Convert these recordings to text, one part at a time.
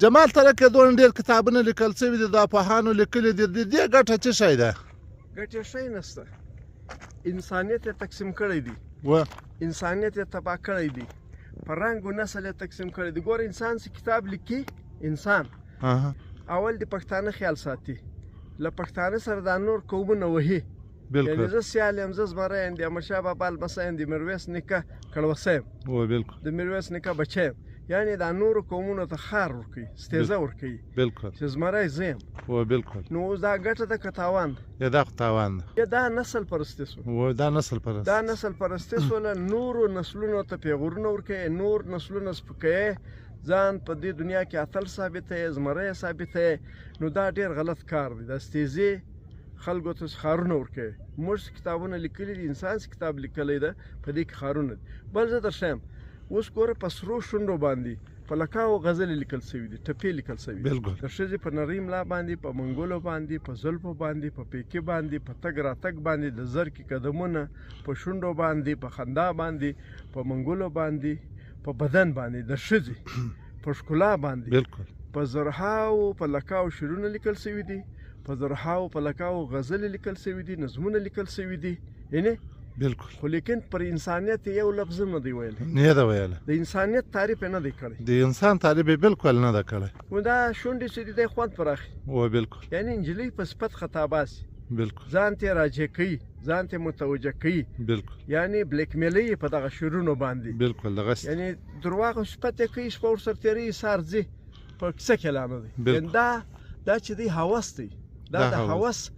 جمال ترکه دونه ډېر کتابونه لیکل شوي دي د پوهانو لیکلي دي د دې ګټه څه شی ده؟ ګټې شی نشته. انسانیت یې تقسیم کړی دی، انسانیت یې تباه کړی دی، په رنګ و نسل یې تقسیم کړی دی. ګوره انسان چې کتاب لیکي، انسان اول د پښتانه خیال ساتي، له پښتانه سره دا نور قومونه وهي. یعنې زه سیال یم، زه زمری یم، د احمدشاه بابا لمسی یم، د میرویس نیکه کړوسی یم، د میرویس نیکه بچی یم. یعنې دا نورو قومونو ته خار ورکوي، ستیزه ورکوي چې زمری زه یم. نو اوس دا ګټه ده که تاوان ده؟ دا خو تاوان ده. دا نسل پرستي شو. دا نسل پرستي شوله. نورو نسلونو ته پیغورونه ورکوي، نور نسلونه سپکوي، ځان په دې دنیا کې اتل ثابتوي، زمری ثابتوي. نو دا ډېر غلط کار دی. دا ستیزې خلکو ته خارونه ورکوي. موږ کتابونه لیکلي دي، انسان چې کتاب لیکلی ده په دې کې خارونه دي. بل زه درښیم، اوس ګوره په سرو شونډو باندې په لکاو غزلې لیکل شوي دي، ټپې لیکل شوي دي. د ښځې په نرۍ ملا باندې، په منګولو باندې، په زلفو باندې، په پیکې باندې، په تګ راتګ باندې، د زرکې قدمونه په شونډو باندې، په خندا باندې، په منګولو باندې، په بدن باندې د ښځې په ښکلا باندې په زرهاو په لکاو شعرونه لیکل شوي دي، په زرهاو په لکاو غزلې لیکل شوي دي، نظمونه لیکل شوي دي. یعنې خو لیکن پر انسانیت یو لفظ هم نه دی ویلی. نه ده ویلی. د انسانیت تعریف یې نه دی کړی. د انسان تعریف یې بالکل نه ده کړی. نو دا شونډې چې دي دی خوند پر اخلي. بالکل. یعنې نجلۍ په صفت خطا باسي، بالکل، ځان ته راجع کوي، ځان ته متوجه کوي، بالکل، یعنې بلیک میلوي په دغه شعرونو باندې. بالکل دغسې. یعنې درواغ صفت یې کوي، شپه ورسره تېروي، سهار ځي، په کیسه کې لا نه دی. دا چې دی هوس دی، دا د هوس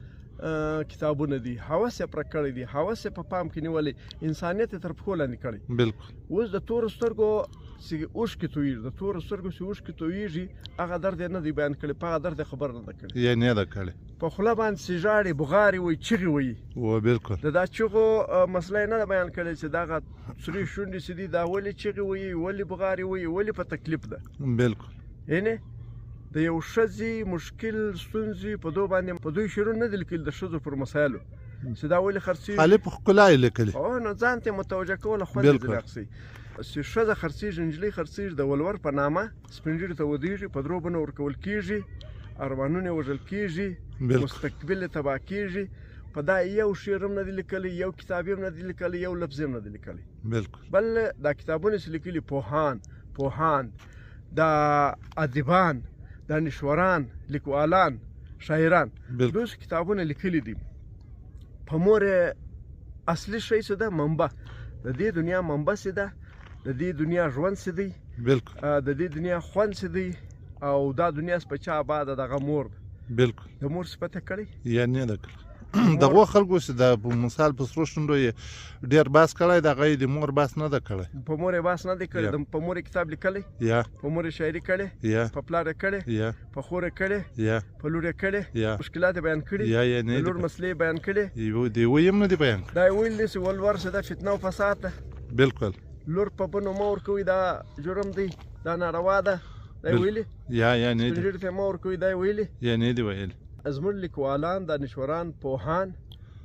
کتابونه دي. هوس یې پرې کړی دی، هوس یې په پام کې نیولی، انسانیت یې تر پښو لاندې کړی. بالکل. اوس د تورو سترګو چې اوښکې تویېږي، د تورو سترګو چې اوښکې تویېږي، هغه درد یې نه دی بیان کړی، په هغه درد یې خبر نه ده کړې. یې نه ده کړې. په خوله باندې چې ژاړي، بغارې وایي، چغې وایي. بالکل. د دا چغو مسله یې نه ده بیان کړې چې دغه سرې شونډې چې دي دا ولې چغې وایي، ولې بغارې وایي، ولې په تکلیف ده. بالکل. یعنې د یو ښځې مشکل ستونزې په دو باندې په دوی شعرونه نه دي لیکلي د ښځو پر مسایلو چې دا ولې خرڅېږي. خالي په ښکلا یې لیکلي. نو ځان ته متوجه کول خوند یې ځینې اخیستی. چې ښځه خرڅېږي، نجلۍ خرڅېږي، د ولور په نامه سپین ږیري ته ودېږي، په درو بنو ورکول کېږي، ارمانونه یې وژل کېږي، مستقبل یې تباه کېږي. په دا یو شعر هم نه دی لیکلی، یو کتاب هم نه دی لیکلی، یو لفظ هم نه دی لیکلی. بالکل. بل دا کتابونه چې لیکلي پوهان، دا ادیبان، دانشوران، لیکوالان، شاعران، دوی کتابونه لیکلي دي. په مور اصلي شی څه ده؟ منبع. د دې دنیا منبع څه ده؟ د دې دنیا ژوند څه دی؟ بالکل. د دې دنیا خوند څه دی؟ او دا دنیا په چا آباده؟ دغه مور ده. بالکل. د مور صفت یې کړی؟ یا نه ده کړی. دغه خلکو چې د مثال په سرو شونډو یې ډېر باس کړی، دغه یې د مور باس نه ده کړی. په مور یې باس نه دی کړی. په مور یې کتاب لیکلی، په مور یې شاعري کړې، په پلار یې کړې، په خور یې کړې، په لور یې کړې، مشکلات یې بیان کړي، د لور مسلې بیان کړي. د یوه هم نه دي بیان کړي. دا یې ویل دي چې ولور چې دا فتنه او فساد ده. بالکل. لور په بنو مه ورکوئ، دا جرم دی، دا ناروا ده. دا یې ویلي. یا نه دي. سپین ږیري ته مه ورکوئ، دا یې ویلي. یا نه دي ویلي. زموږ لیکوالان، دانشوران، پوهان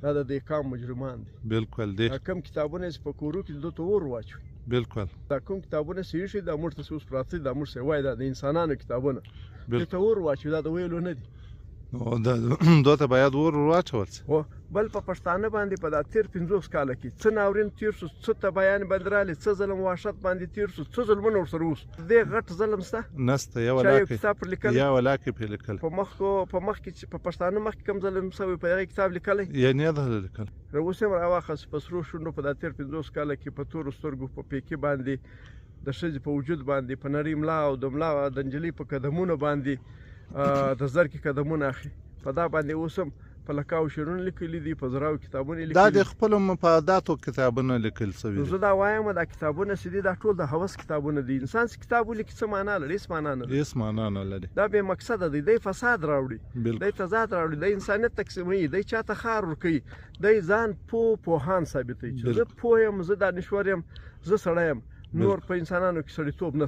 دا د دې کام مجرمان دي. بالکل دی. دا کوم کتابونه چې په کورو کې دو ته اور واچوي. بالکل. دا کوم کتابونه چې ایښي دا موږ ته چې اوس پراته دي، دا موږ چې وایي دا د انسانانو کتابونه، دې ته اور واچوي، دا د ویلو نه دي. دو ته باید اور واچول شي. بل په پښتانه باندې په دا تېر 50 کاله کې څه ناورین تېر شو، څه تبایان باندې راغلې، څه ظلم وحشت باندې تېر شو، څه ظلمونه ورسره وشو. دې غټ ظلم شته؟ نشته. یو ولاکې کتاب پر لیکلی؟ یا ولاکې پرې لیکلی. په مخ کې چې په پښتانه مخ کې کوم ظلم شوی په هغې کتاب لیکلی؟ یا نه ده لیکلی. اوس هم راواخست په سرو شونډو په دا تېر 50 کاله کې په تورو سترګو په پیکې باندې، د ښځې په وجود باندې، په نرۍ ملا او د ملا د نجلۍ په قدمونو باندې د زرکې قدمونه اخلي. په دا باندې اوس هم په لکاو شعرونه لیکلي دي، په زراو کتابونه لیکلي دي. دا د خپلو مفاداتو کتابونه لیکل شوي دي. زه دا وایم دا کتابونه چې دي دا ټول د هوس کتابونه دي. انسان چې کتاب ولیکي څه معنا لري؟ هېڅ معنا نه لري. هېڅ معنا نه لري. دا بې مقصده دی. دی فساد راوړي، دی تضاد راوړي، دی انسانیت تقسیموي، دی چاته خار ورکوي، دی ځان پوهان ثابتوي چې زه پوه یم، زه دانشور یم، زه سړی یم. نور په انسانانو کې سړیتوب نشته.